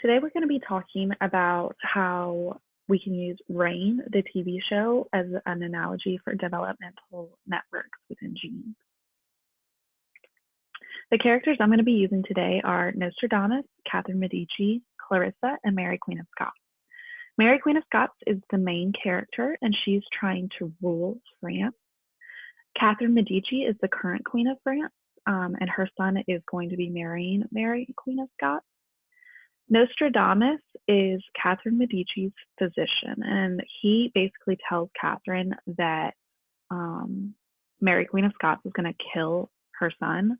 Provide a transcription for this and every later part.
Today we're going to be talking about how we can use RAIN, the TV show, as an analogy for developmental networks within genes. The characters I'm going to be using today are Nostradamus, Catherine Medici, Clarissa, and Mary Queen of Scots. Mary Queen of Scots is the main character, and she's trying to rule France. Catherine Medici is the current Queen of France, and her son is going to be marrying Mary Queen of Scots. Nostradamus is Catherine Medici's physician, and he basically tells Catherine that Mary Queen of Scots is going to kill her son.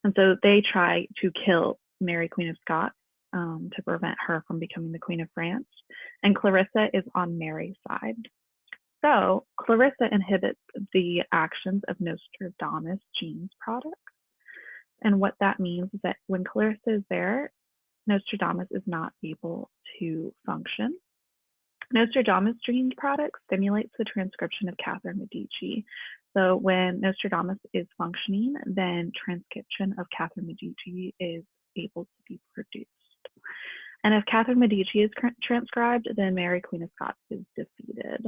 And so they try to kill Mary Queen of Scots to prevent her from becoming the Queen of France. And Clarissa is on Mary's side. So Clarissa inhibits the actions of Nostradamus genes products. And what that means is that when Clarissa is there, Nostradamus is not able to function. Nostradamus gene product stimulates the transcription of Catherine Medici. So when Nostradamus is functioning, then transcription of Catherine Medici is able to be produced. And if Catherine Medici is transcribed, then Mary Queen of Scots is defeated.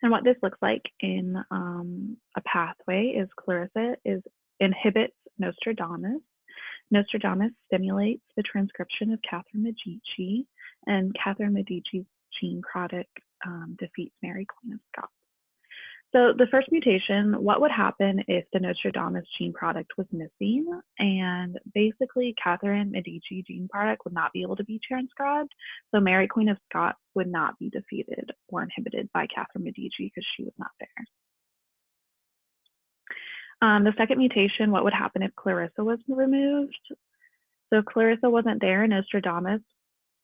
And what this looks like in a pathway is Clarissa inhibits Nostradamus. Nostradamus stimulates the transcription of Catherine Medici, and Catherine Medici's gene product defeats Mary Queen of Scots. So the first mutation, what would happen if the Nostradamus gene product was missing? And basically, Catherine Medici gene product would not be able to be transcribed. So Mary Queen of Scots would not be defeated or inhibited by Catherine Medici because she was not there. The second mutation, what would happen if Clarissa was removed? So Clarissa wasn't there, Nostradamus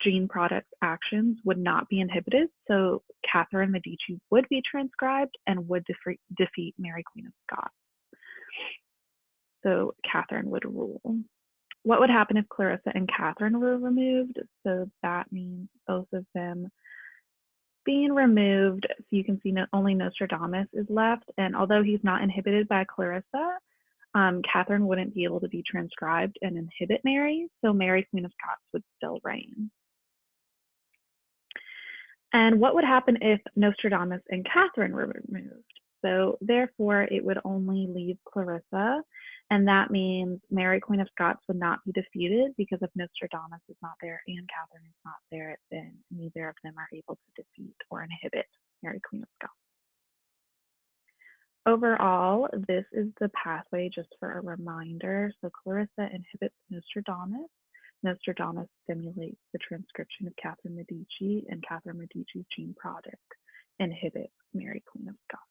gene product actions would not be inhibited. So Catherine Medici would be transcribed and would defeat Mary Queen of Scots. So Catherine would rule. What would happen if Clarissa and Catherine were removed? So that means both of them being removed. So you can see only Nostradamus is left. And although he's not inhibited by Clarissa, Catherine wouldn't be able to be transcribed and inhibit Mary. So Mary Queen of Scots would still reign. And what would happen if Nostradamus and Catherine were removed? So therefore, it would only leave Clarissa. And that means Mary Queen of Scots would not be defeated because if Nostradamus is not there and Catherine is not there, then neither of them are able to defeat or inhibit Mary Queen of Scots. Overall, this is the pathway just for a reminder. So Clarissa inhibits Nostradamus. Nostradamus stimulates the transcription of Catherine Medici, and Catherine Medici's gene product inhibits Mary Queen of Scots.